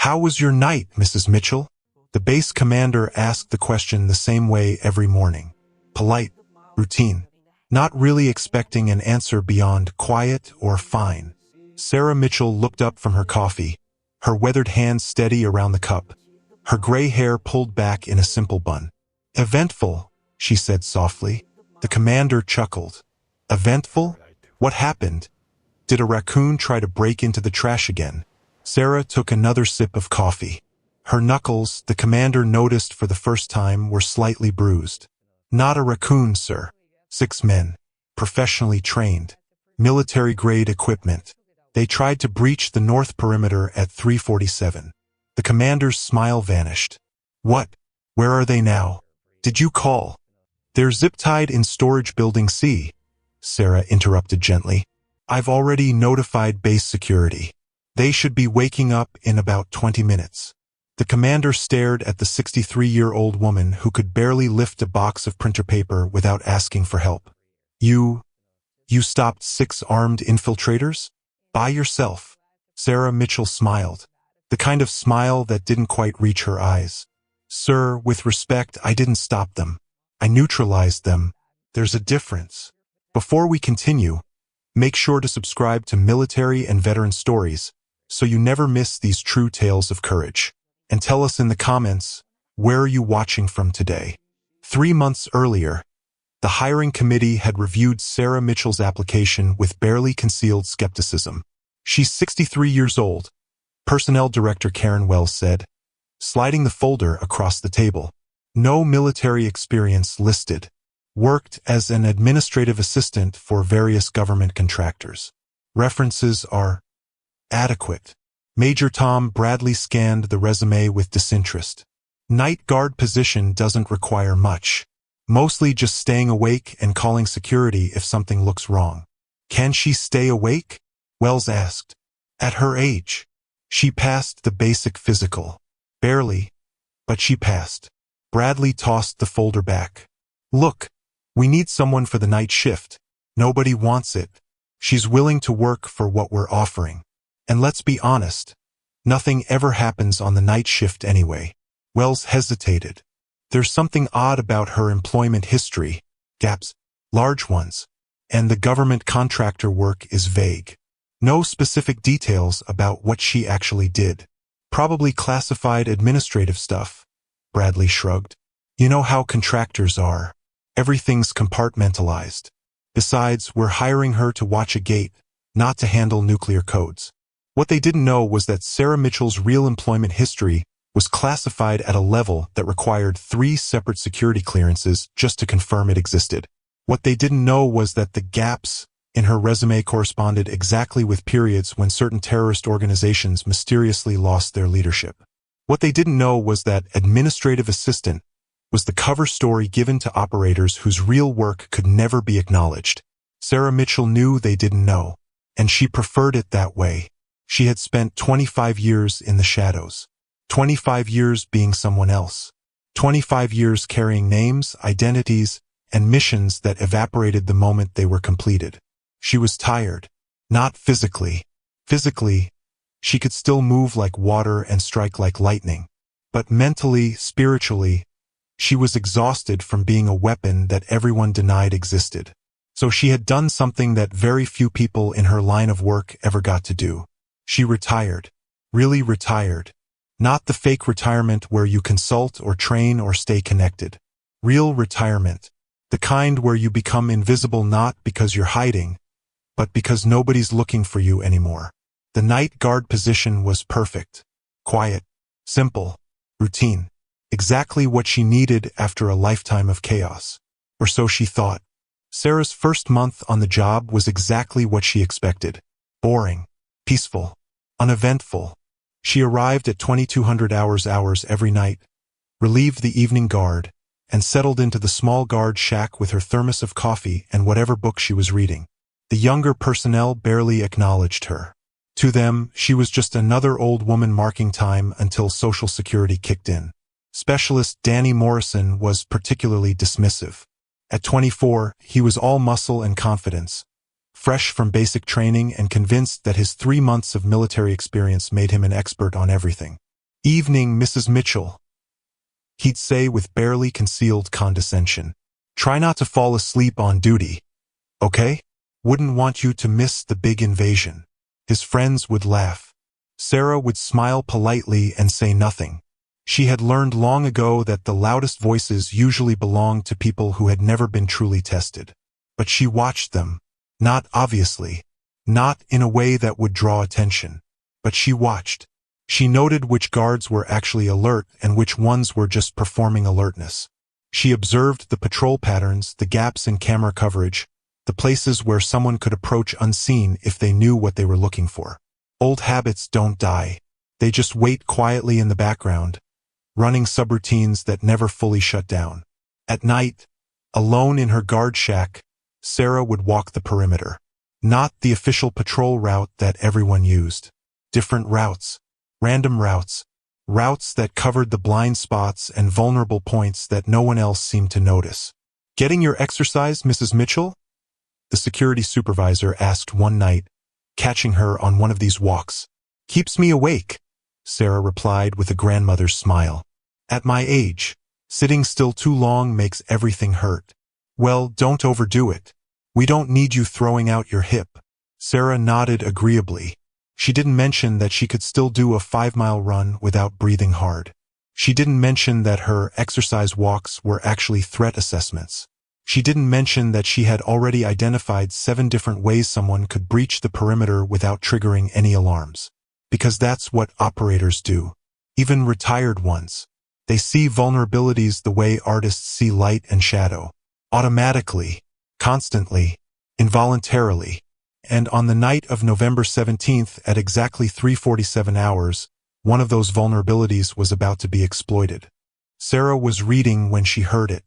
"How was your night, Mrs. Mitchell?" The base commander asked the question the same way every morning. Polite, routine, not really expecting an answer beyond quiet or fine. Sarah Mitchell looked up from her coffee, her weathered hands steady around the cup, her gray hair pulled back in a simple bun. "Eventful," she said softly. The commander chuckled. "Eventful? What happened? Did a raccoon try to break into the trash again?" Sarah took another sip of coffee. Her knuckles, the commander noticed for the first time, were slightly bruised. "Not a raccoon, sir. 6 men, professionally trained, military-grade equipment. They tried to breach the north perimeter at 3:47. The commander's smile vanished. "What? Where are they now? Did you call?" "They're zip-tied in storage building C," Sarah interrupted gently. "I've already notified base security. They should be waking up in about 20 minutes. The commander stared at the 63-year-old woman who could barely lift a box of printer paper without asking for help. You stopped 6 armed infiltrators? By yourself?" Sarah Mitchell smiled, the kind of smile that didn't quite reach her eyes. "Sir, with respect, I didn't stop them. I neutralized them. There's a difference." Before we continue, make sure to subscribe to Military and Veteran Stories so you never miss these true tales of courage. And tell us in the comments, where are you watching from today? 3 months earlier, the hiring committee had reviewed Sarah Mitchell's application with barely concealed skepticism. "She's 63 years old," Personnel Director Karen Wells said, sliding the folder across the table. "No military experience listed. Worked as an administrative assistant for various government contractors. References are adequate." Major Tom Bradley scanned the resume with disinterest. "Night guard position doesn't require much. Mostly just staying awake and calling security if something looks wrong." "Can she stay awake?" Wells asked. "At her age, she passed the basic physical. Barely, but she passed." Bradley tossed the folder back. "Look, we need someone for the night shift. Nobody wants it. She's willing to work for what we're offering. And let's be honest, nothing ever happens on the night shift anyway." Wells hesitated. "There's something odd about her employment history, gaps, large ones, and the government contractor work is vague. No specific details about what she actually did. Probably classified administrative stuff." Bradley shrugged. "You know how contractors are. Everything's compartmentalized. Besides, we're hiring her to watch a gate, not to handle nuclear codes." What they didn't know was that Sarah Mitchell's real employment history was classified at a level that required 3 separate security clearances just to confirm it existed. What they didn't know was that the gaps in her resume corresponded exactly with periods when certain terrorist organizations mysteriously lost their leadership. What they didn't know was that administrative assistant was the cover story given to operators whose real work could never be acknowledged. Sarah Mitchell knew they didn't know, and she preferred it that way. She had spent 25 years in the shadows. 25 years being someone else. 25 years carrying names, identities, and missions that evaporated the moment they were completed. She was tired. Not physically. Physically, she could still move like water and strike like lightning. But mentally, spiritually, she was exhausted from being a weapon that everyone denied existed. So she had done something that very few people in her line of work ever got to do. She retired. Really retired. Not the fake retirement where you consult or train or stay connected. Real retirement. The kind where you become invisible not because you're hiding, but because nobody's looking for you anymore. The night guard position was perfect. Quiet. Simple. Routine. Exactly what she needed after a lifetime of chaos. Or so she thought. Sarah's first month on the job was exactly what she expected. Boring. Peaceful. Uneventful. She arrived at 2200 hours every night, relieved the evening guard, and settled into the small guard shack with her thermos of coffee and whatever book she was reading. The younger personnel barely acknowledged her. To them, she was just another old woman marking time until Social Security kicked in. Specialist Danny Morrison was particularly dismissive. At 24, he was all muscle and confidence, fresh from basic training and convinced that his 3 months of military experience made him an expert on everything. "Evening, Mrs. Mitchell," he'd say with barely concealed condescension. "Try not to fall asleep on duty, okay? Wouldn't want you to miss the big invasion." His friends would laugh. Sarah would smile politely and say nothing. She had learned long ago that the loudest voices usually belonged to people who had never been truly tested. But she watched them, not obviously, not in a way that would draw attention. But she watched. She noted which guards were actually alert and which ones were just performing alertness. She observed the patrol patterns, the gaps in camera coverage, the places where someone could approach unseen if they knew what they were looking for. Old habits don't die. They just wait quietly in the background, running subroutines that never fully shut down. At night, alone in her guard shack, Sarah would walk the perimeter. Not the official patrol route that everyone used. Different routes. Random routes. Routes that covered the blind spots and vulnerable points that no one else seemed to notice. "Getting your exercise, Mrs. Mitchell?" the security supervisor asked one night, catching her on one of these walks. "Keeps me awake," Sarah replied with a grandmother's smile. "At my age, sitting still too long makes everything hurt." "Well, don't overdo it. We don't need you throwing out your hip." Sarah nodded agreeably. She didn't mention that she could still do a 5-mile run without breathing hard. She didn't mention that her exercise walks were actually threat assessments. She didn't mention that she had already identified 7 different ways someone could breach the perimeter without triggering any alarms. Because that's what operators do. Even retired ones. They see vulnerabilities the way artists see light and shadow. Automatically, constantly, involuntarily. And on the night of November 17th at exactly 3:47 hours, one of those vulnerabilities was about to be exploited. Sarah was reading when she heard it.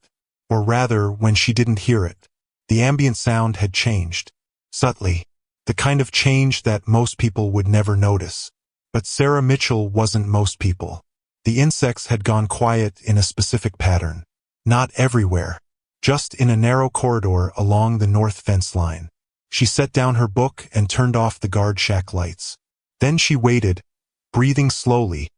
Or rather, when she didn't hear it. The ambient sound had changed. Subtly. The kind of change that most people would never notice. But Sarah Mitchell wasn't most people. The insects had gone quiet in a specific pattern. Not everywhere. Just in a narrow corridor along the north fence line. She set down her book and turned off the guard shack lights. Then she waited, breathing slowly,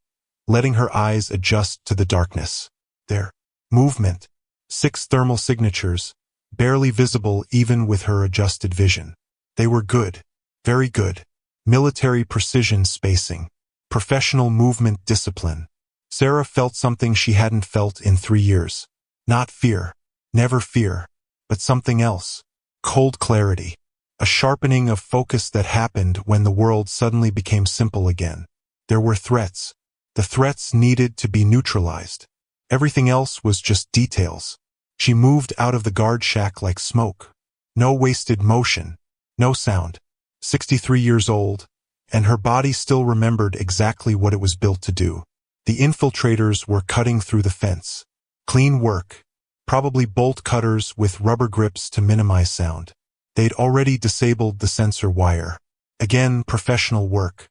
letting her eyes adjust to the darkness. Their movement. 6 thermal signatures, barely visible even with her adjusted vision. They were good. Very good. Military precision spacing. Professional movement discipline. Sarah felt something she hadn't felt in 3 years. Not fear. Never fear. But something else. Cold clarity. A sharpening of focus that happened when the world suddenly became simple again. There were threats. The threats needed to be neutralized. Everything else was just details. She moved out of the guard shack like smoke. No wasted motion. No sound. 63 years old, and her body still remembered exactly what it was built to do. The infiltrators were cutting through the fence. Clean work. Probably bolt cutters with rubber grips to minimize sound. They'd already disabled the sensor wire. Again, professional work.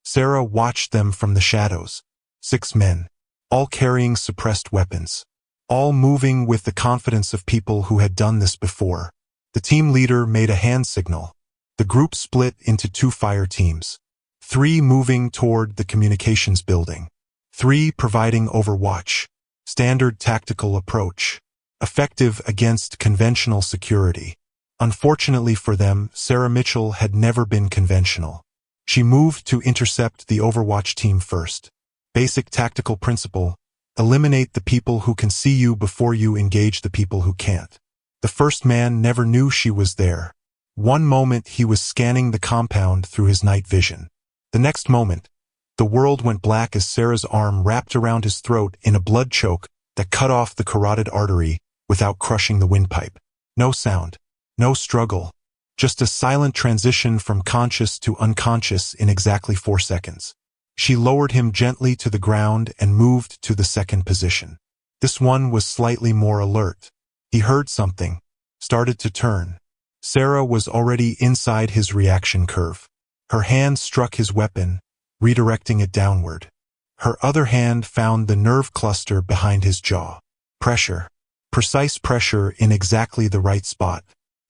Sarah watched them from the shadows. 6 men. All carrying suppressed weapons. All moving with the confidence of people who had done this before. The team leader made a hand signal. The group split into 2 fire teams. 3 moving toward the communications building. 3 providing overwatch. Standard tactical approach. Effective against conventional security. Unfortunately for them, Sarah Mitchell had never been conventional. She moved to intercept the Overwatch team first. Basic tactical principle: eliminate the people who can see you before you engage the people who can't. The first man never knew she was there. One moment he was scanning the compound through his night vision. The next moment, the world went black as Sarah's arm wrapped around his throat in a blood choke that cut off the carotid artery without crushing the windpipe. No sound. No struggle, just a silent transition from conscious to unconscious in exactly 4 seconds. She lowered him gently to the ground and moved to the second position. This one was slightly more alert. He heard something, started to turn. Sarah was already inside his reaction curve. Her hand struck his weapon, redirecting it downward. Her other hand found the nerve cluster behind his jaw. Pressure. Precise pressure in exactly the right spot.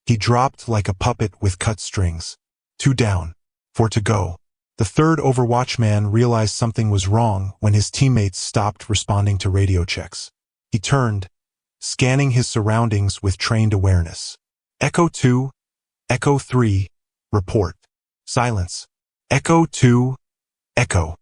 He dropped like a puppet with cut strings. 2 down. 4 to go. The third Overwatchman realized something was wrong when his teammates stopped responding to radio checks. He turned, scanning his surroundings with trained awareness. Echo 2, Echo 3, report. Silence. Echo 2, Echo.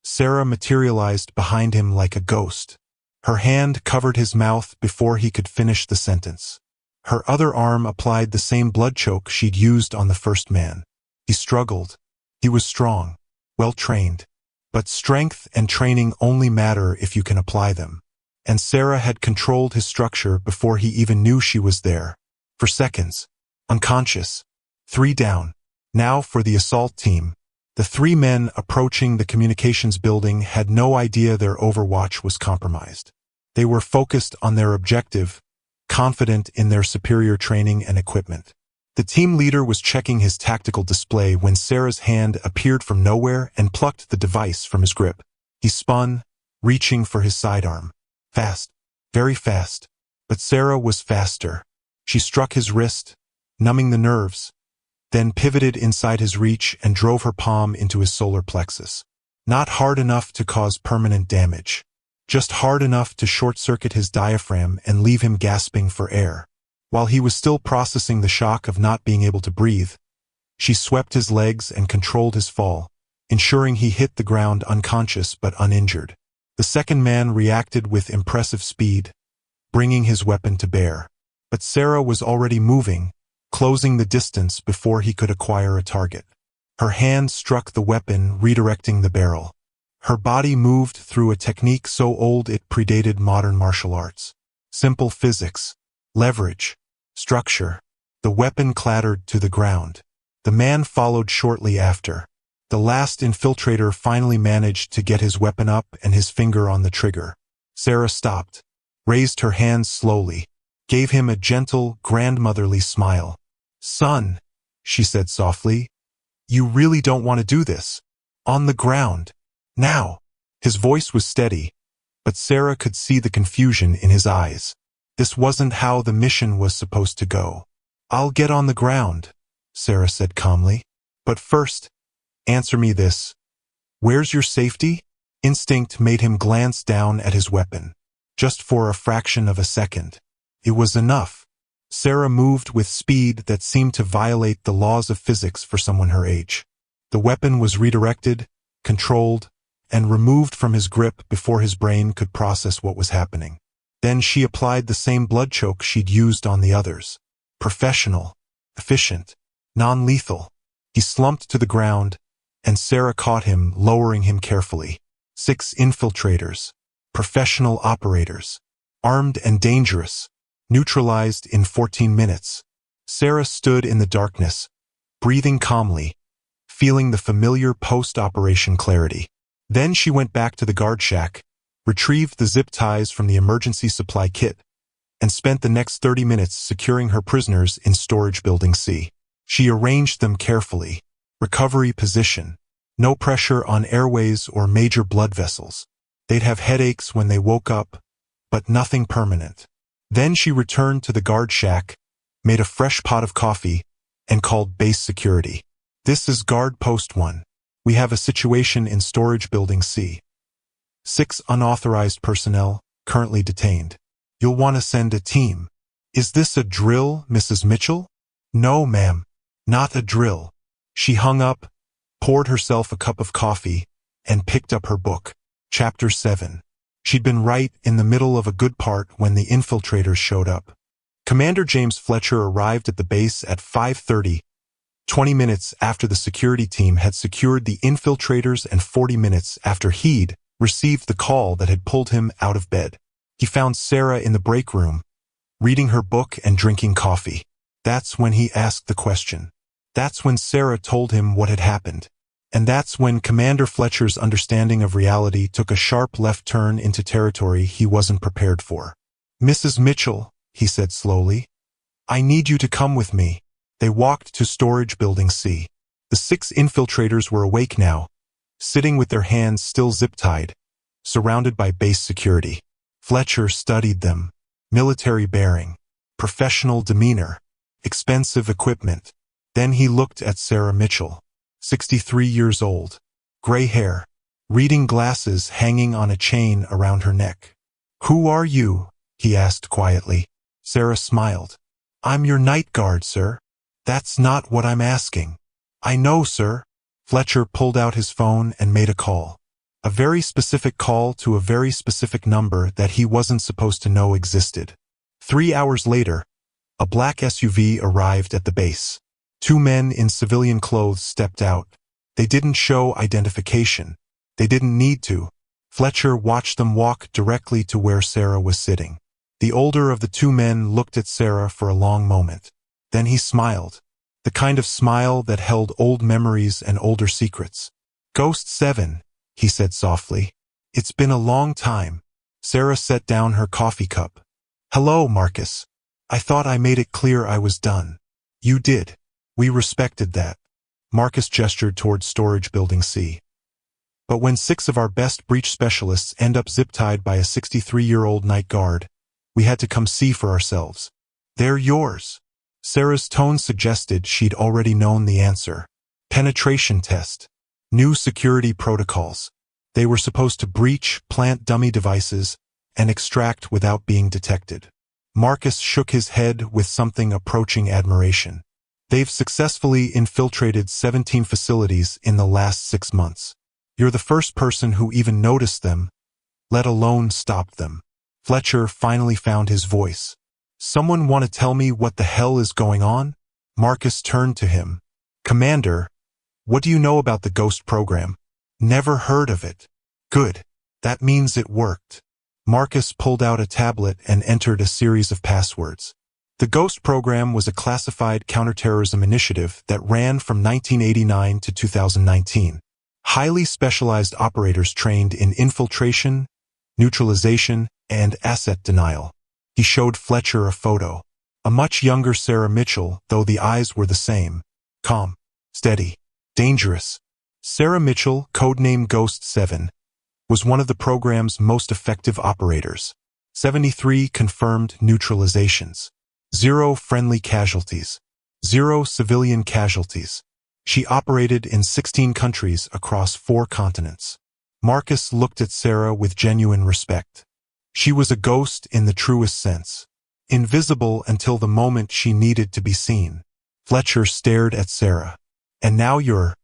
Sarah materialized behind him like a ghost. Her hand covered his mouth before he could finish the sentence. Her other arm applied the same blood choke she'd used on the first man. He struggled. He was strong, well-trained. But strength and training only matter if you can apply them. And Sarah had controlled his structure before he even knew she was there. For seconds. Unconscious. 3 down. Now for the assault team. The 3 men approaching the communications building had no idea their Overwatch was compromised. They were focused on their objective, confident in their superior training and equipment. The team leader was checking his tactical display when Sarah's hand appeared from nowhere and plucked the device from his grip. He spun, reaching for his sidearm. Fast. Very fast. But Sarah was faster. She struck his wrist, numbing the nerves, then pivoted inside his reach and drove her palm into his solar plexus. Not hard enough to cause permanent damage. Just hard enough to short-circuit his diaphragm and leave him gasping for air. While he was still processing the shock of not being able to breathe, she swept his legs and controlled his fall, ensuring he hit the ground unconscious but uninjured. The second man reacted with impressive speed, bringing his weapon to bear. But Sarah was already moving, closing the distance before he could acquire a target. Her hand struck the weapon, redirecting the barrel. Her body moved through a technique so old it predated modern martial arts. Simple physics, leverage, structure. The weapon clattered to the ground. The man followed shortly after. The last infiltrator finally managed to get his weapon up and his finger on the trigger. Sarah stopped, raised her hands slowly, gave him a gentle, grandmotherly smile. "Son," she said softly, "you really don't want to do this. On the ground. Now." His voice was steady, but Sarah could see the confusion in his eyes. This wasn't how the mission was supposed to go. "I'll get on the ground," Sarah said calmly. "But first, answer me this. Where's your safety?" Instinct made him glance down at his weapon. Just for a fraction of a second. It was enough. Sarah moved with speed that seemed to violate the laws of physics for someone her age. The weapon was redirected, controlled, and removed from his grip before his brain could process what was happening. Then she applied the same blood choke she'd used on the others. Professional, efficient, non-lethal. He slumped to the ground, and Sarah caught him, lowering him carefully. 6 infiltrators, professional operators, armed and dangerous, neutralized in 14 minutes. Sarah stood in the darkness, breathing calmly, feeling the familiar post-operation clarity. Then she went back to the guard shack, retrieved the zip ties from the emergency supply kit, and spent the next 30 minutes securing her prisoners in Storage Building C. She arranged them carefully. Recovery position. No pressure on airways or major blood vessels. They'd have headaches when they woke up, but nothing permanent. Then she returned to the guard shack, made a fresh pot of coffee, and called base security. "This is Guard Post 1. We have a situation in Storage Building C. 6 unauthorized personnel, currently detained. You'll want to send a team." "Is this a drill, Mrs. Mitchell?" "No, ma'am. Not a drill." She hung up, poured herself a cup of coffee, and picked up her book. Chapter 7. She'd been right in the middle of a good part when the infiltrators showed up. Commander James Fletcher arrived at the base at 5:30, 20 minutes after the security team had secured the infiltrators and 40 minutes after he'd received the call that had pulled him out of bed. He found Sarah in the break room, reading her book and drinking coffee. That's when he asked the question. That's when Sarah told him what had happened. And that's when Commander Fletcher's understanding of reality took a sharp left turn into territory he wasn't prepared for. "Mrs. Mitchell," he said slowly, "I need you to come with me." They walked to Storage Building C. The 6 infiltrators were awake now, sitting with their hands still zip-tied, surrounded by base security. Fletcher studied them. Military bearing, professional demeanor, expensive equipment. Then he looked at Sarah Mitchell. 63 years old, gray hair, reading glasses hanging on a chain around her neck. "Who are you?" he asked quietly. Sarah smiled. "I'm your night guard, sir." "That's not what I'm asking." "I know, sir." Fletcher pulled out his phone and made a call. A very specific call to a very specific number that he wasn't supposed to know existed. 3 hours later, a black SUV arrived at the base. 2 men in civilian clothes stepped out. They didn't show identification. They didn't need to. Fletcher watched them walk directly to where Sarah was sitting. The older of the 2 men looked at Sarah for a long moment. Then he smiled. The kind of smile that held old memories and older secrets. "Ghost 7, he said softly. "It's been a long time." Sarah set down her coffee cup. "Hello, Marcus. I thought I made it clear I was done." "You did. We respected that." Marcus gestured toward storage building C. "But when 6 of our best breach specialists end up zip-tied by a 63-year-old night guard, we had to come see for ourselves." "They're yours." Sarah's tone suggested she'd already known the answer. Penetration test. New security protocols. They were supposed to breach, plant dummy devices, and extract without being detected. Marcus shook his head with something approaching admiration. "They've successfully infiltrated 17 facilities in the last 6 months. You're the first person who even noticed them, let alone stopped them." Fletcher finally found his voice. "Someone want to tell me what the hell is going on?" Marcus turned to him. "Commander, what do you know about the Ghost program?" "Never heard of it." "Good. That means it worked." Marcus pulled out a tablet and entered a series of passwords. The Ghost program was a classified counter-terrorism initiative that ran from 1989 to 2019. Highly specialized operators trained in infiltration, neutralization, and asset denial. He showed Fletcher a photo. A much younger Sarah Mitchell, though the eyes were the same. Calm, steady, dangerous. Sarah Mitchell, codenamed Ghost 7, was one of the program's most effective operators. 73 confirmed neutralizations. 0 friendly casualties. 0 civilian casualties. She operated in 16 countries across 4 continents. Marcus looked at Sarah with genuine respect. She was a ghost in the truest sense. Invisible until the moment she needed to be seen. Fletcher stared at Sarah. "And now you're...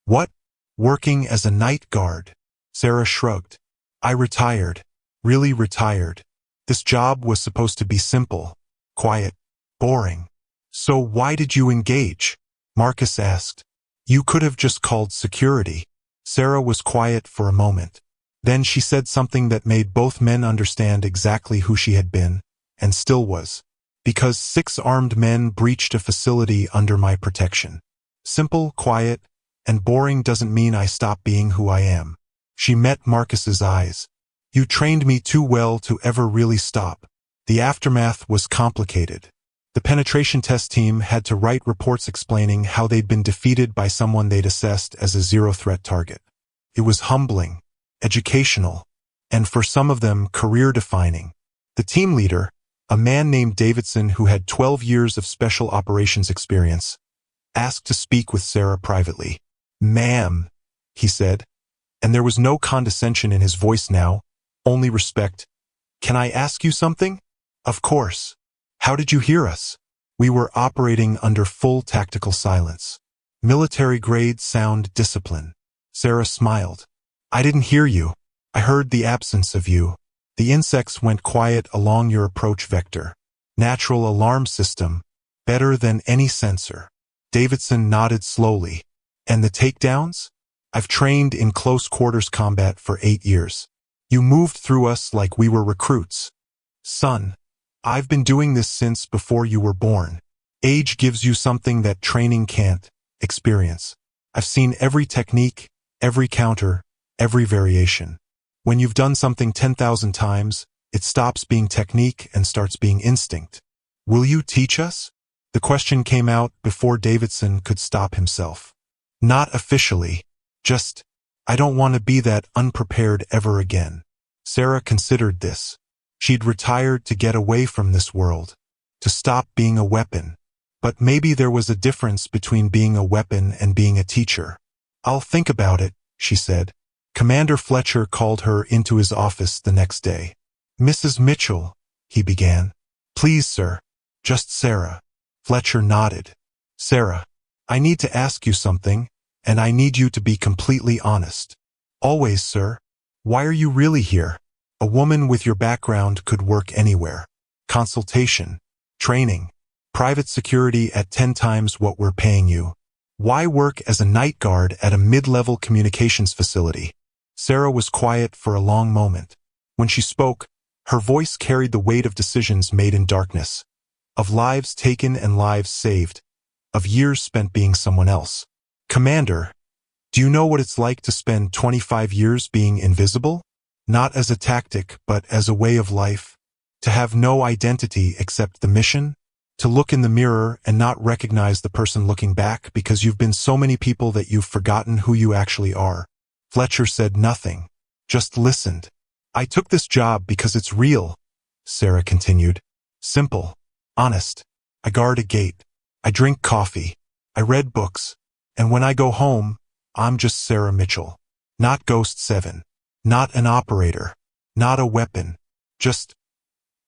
what? Working as a night guard?" Sarah shrugged. "I retired. Really retired. This job was supposed to be simple, quiet, boring." "So why did you engage?" Marcus asked. "You could have just called security." Sarah was quiet for a moment. Then she said something that made both men understand exactly who she had been, and still was. "Because 6 armed men breached a facility under my protection. Simple, quiet, and boring doesn't mean I stop being who I am." She met Marcus's eyes. "You trained me too well to ever really stop." The aftermath was complicated. The penetration test team had to write reports explaining how they'd been defeated by someone they'd assessed as a zero-threat target. It was humbling, educational, and for some of them, career-defining. The team leader, a man named Davidson who had 12 years of special operations experience, asked to speak with Sarah privately. "Ma'am," he said, and there was no condescension in his voice now, only respect. "Can I ask you something?" "Of course." "How did you hear us?" "We were operating under full tactical silence. Military-grade sound discipline." Sarah smiled. "I didn't hear you. I heard the absence of you. The insects went quiet along your approach vector. Natural alarm system, better than any sensor." Davidson nodded slowly. "And the takedowns?" "I've trained in close-quarters combat for 8 years. You moved through us like we were recruits." "Son, I've been doing this since before you were born. Age gives you something that training can't. Experience. I've seen every technique, every counter, every variation. When you've done something 10,000 times, it stops being technique and starts being instinct. Will you teach us?" The question came out before Davidson could stop himself. "Not officially. Just, I don't want to be that unprepared ever again." Sarah considered this. She'd retired to get away from this world, to stop being a weapon. But maybe there was a difference between being a weapon and being a teacher. I'll think about it, she said. Commander Fletcher called her into his office the next day. Mrs. Mitchell, he began. Please, sir. Just Sarah. Fletcher nodded. Sarah, I need to ask you something, and I need you to be completely honest. Always, sir. Why are you really here? A woman with your background could work anywhere. Consultation, training, private security at 10 times what we're paying you. Why work as a night guard at a mid-level communications facility? Sarah was quiet for a long moment. When she spoke, her voice carried the weight of decisions made in darkness, of lives taken and lives saved, of years spent being someone else. Commander, do you know what it's like to spend 25 years being invisible? Not as a tactic, but as a way of life. To have no identity except the mission? To look in the mirror and not recognize the person looking back because you've been so many people that you've forgotten who you actually are. Fletcher said nothing, just listened. I took this job because it's real, Sarah continued. Simple, honest. I guard a gate. I drink coffee. I read books. And when I go home, I'm just Sarah Mitchell. Not Ghost 7. Not an operator. Not a weapon. Just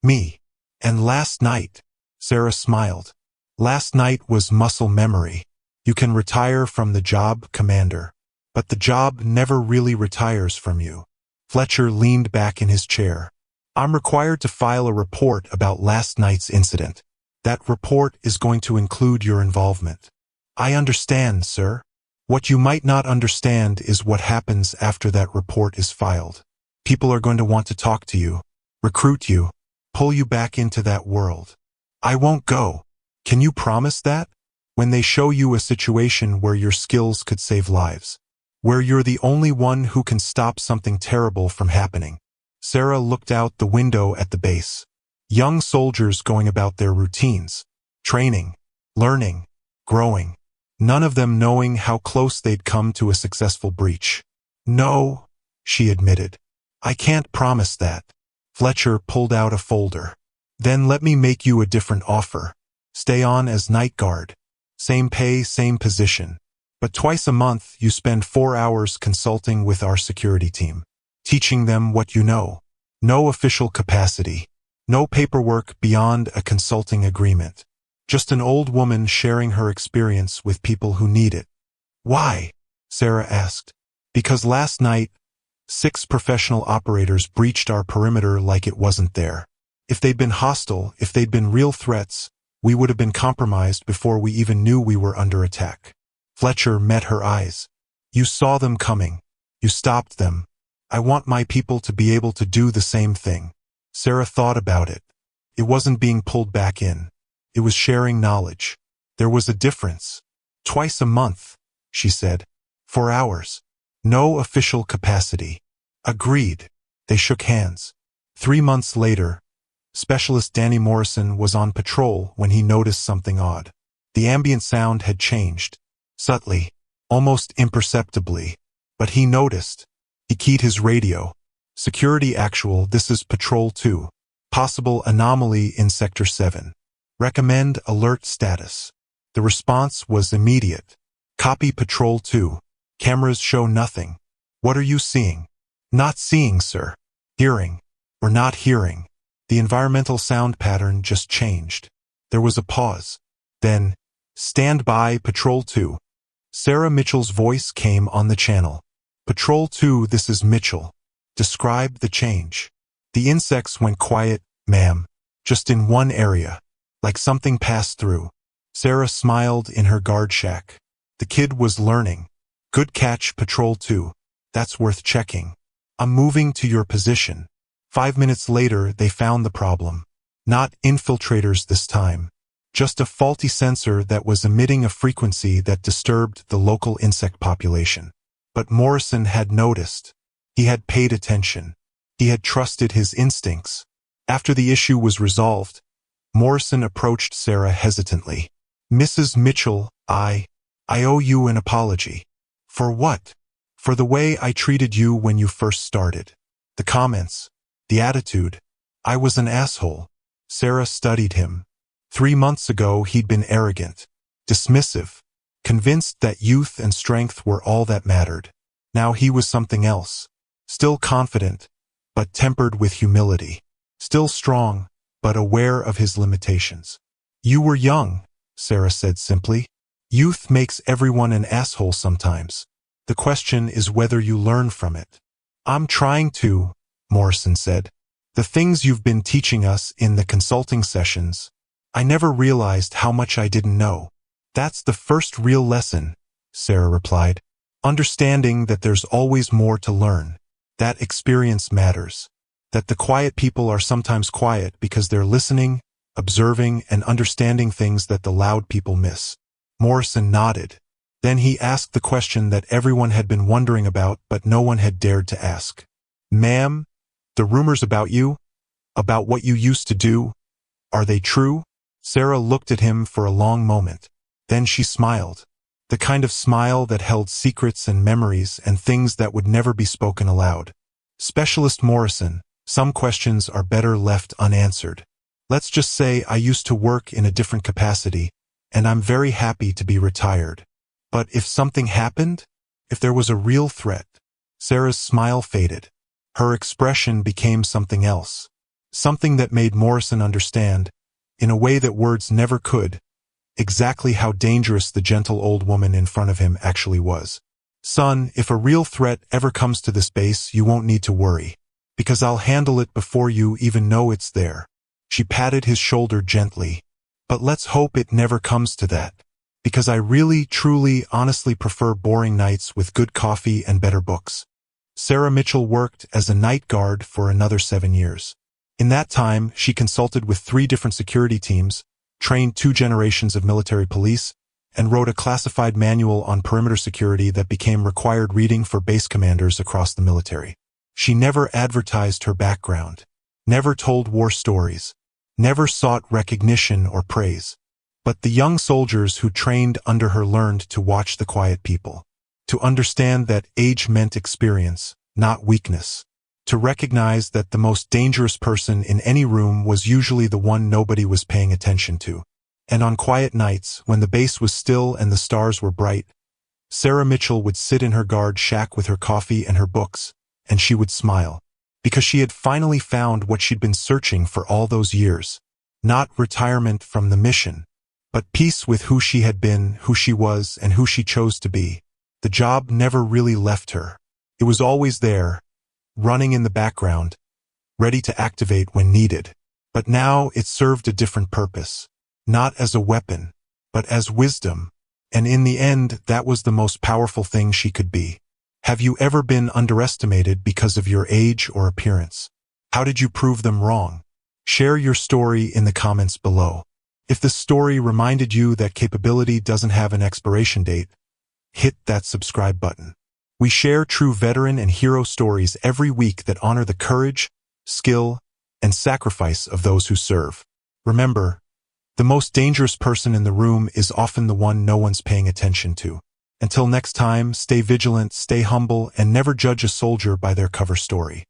me. And last night, Sarah smiled. Last night was muscle memory. You can retire from the job, Commander. But the job never really retires from you. Fletcher leaned back in his chair. I'm required to file a report about last night's incident. That report is going to include your involvement. I understand, sir. What you might not understand is what happens after that report is filed. People are going to want to talk to you, recruit you, pull you back into that world. I won't go. Can you promise that? When they show you a situation where your skills could save lives, where you're the only one who can stop something terrible from happening. Sarah looked out the window at the base. Young soldiers going about their routines, training, learning, growing, none of them knowing how close they'd come to a successful breach. No, she admitted. I can't promise that. Fletcher pulled out a folder. Then let me make you a different offer. Stay on as night guard. Same pay, same position. But twice a month you spend 4 hours consulting with our security team, teaching them what you know. No official capacity. No paperwork beyond a consulting agreement. Just an old woman sharing her experience with people who need it. Why? Sarah asked. Because last night, 6 professional operators breached our perimeter like it wasn't there. If they'd been hostile, if they'd been real threats, we would have been compromised before we even knew we were under attack. Fletcher met her eyes. You saw them coming. You stopped them. I want my people to be able to do the same thing. Sarah thought about it. It wasn't being pulled back in. It was sharing knowledge. There was a difference. Twice a month, she said. 4 hours. No official capacity. Agreed. They shook hands. 3 months later, Specialist Danny Morrison was on patrol when he noticed something odd. The ambient sound had changed. Subtly, almost imperceptibly. But he noticed. He keyed his radio. Security actual, this is Patrol 2. Possible anomaly in Sector 7. Recommend alert status. The response was immediate. Copy Patrol 2. Cameras show nothing. What are you seeing? Not seeing, sir. Hearing. We're not hearing. The environmental sound pattern just changed. There was a pause. Then, stand by, Patrol 2. Sarah Mitchell's voice came on the channel. Patrol 2, this is Mitchell. Describe the change. The insects went quiet, ma'am. Just in one area. Like something passed through. Sarah smiled in her guard shack. The kid was learning. Good catch, Patrol 2. That's worth checking. I'm moving to your position. 5 minutes later, they found the problem. Not infiltrators this time. Just a faulty sensor that was emitting a frequency that disturbed the local insect population. But Morrison had noticed. He had paid attention. He had trusted his instincts. After the issue was resolved, Morrison approached Sarah hesitantly. Mrs. Mitchell, I owe you an apology. For what? For the way I treated you when you first started. The comments. The attitude. I was an asshole. Sarah studied him. 3 months ago he'd been arrogant, dismissive. convinced that youth and strength were all that mattered. Now he was something else. Still confident, but tempered with humility. Still strong, but aware of his limitations. "You were young," Sarah said simply. "Youth makes everyone an asshole sometimes. The question is whether you learn from it." "I'm trying to," Morrison said. "The things you've been teaching us in the consulting sessions, I never realized how much I didn't know." "That's the first real lesson," Sarah replied. "Understanding that there's always more to learn. That experience matters. That the quiet people are sometimes quiet because they're listening, observing, and understanding things that the loud people miss." Morrison nodded. Then he asked the question that everyone had been wondering about but no one had dared to ask. "Ma'am, the rumors about you, about what you used to do, are they true?" Sarah looked at him for a long moment. Then she smiled. The kind of smile that held secrets and memories and things that would never be spoken aloud. "Specialist Morrison, some questions are better left unanswered. Let's just say I used to work in a different capacity, and I'm very happy to be retired. But if something happened, if there was a real threat..." Sarah's smile faded. Her expression became something else. Something that made Morrison understand, in a way that words never could, exactly how dangerous the gentle old woman in front of him actually was. "Son, if a real threat ever comes to this base, you won't need to worry, because I'll handle it before you even know it's there." She patted his shoulder gently. "But let's hope it never comes to that, because I really, truly, honestly prefer boring nights with good coffee and better books." Sarah Mitchell worked as a night guard for another 7 years. In that time, she consulted with 3 different security teams, trained 2 generations of military police, and wrote a classified manual on perimeter security that became required reading for base commanders across the military. She never advertised her background, never told war stories, never sought recognition or praise. But the young soldiers who trained under her learned to watch the quiet people, to understand that age meant experience, not weakness, to recognize that the most dangerous person in any room was usually the one nobody was paying attention to. And on quiet nights, when the base was still and the stars were bright, Sarah Mitchell would sit in her guard shack with her coffee and her books, and she would smile, because she had finally found what she'd been searching for all those years. Not retirement from the mission, but peace with who she had been, who she was, and who she chose to be. The job never really left her. It was always there, running in the background, ready to activate when needed. But now it served a different purpose, not as a weapon, but as wisdom. And in the end, that was the most powerful thing she could be. Have you ever been underestimated because of your age or appearance? How did you prove them wrong? Share your story in the comments below. If the story reminded you that capability doesn't have an expiration date, hit that subscribe button. We share true veteran and hero stories every week that honor the courage, skill, and sacrifice of those who serve. Remember, the most dangerous person in the room is often the one no one's paying attention to. Until next time, stay vigilant, stay humble, and never judge a soldier by their cover story.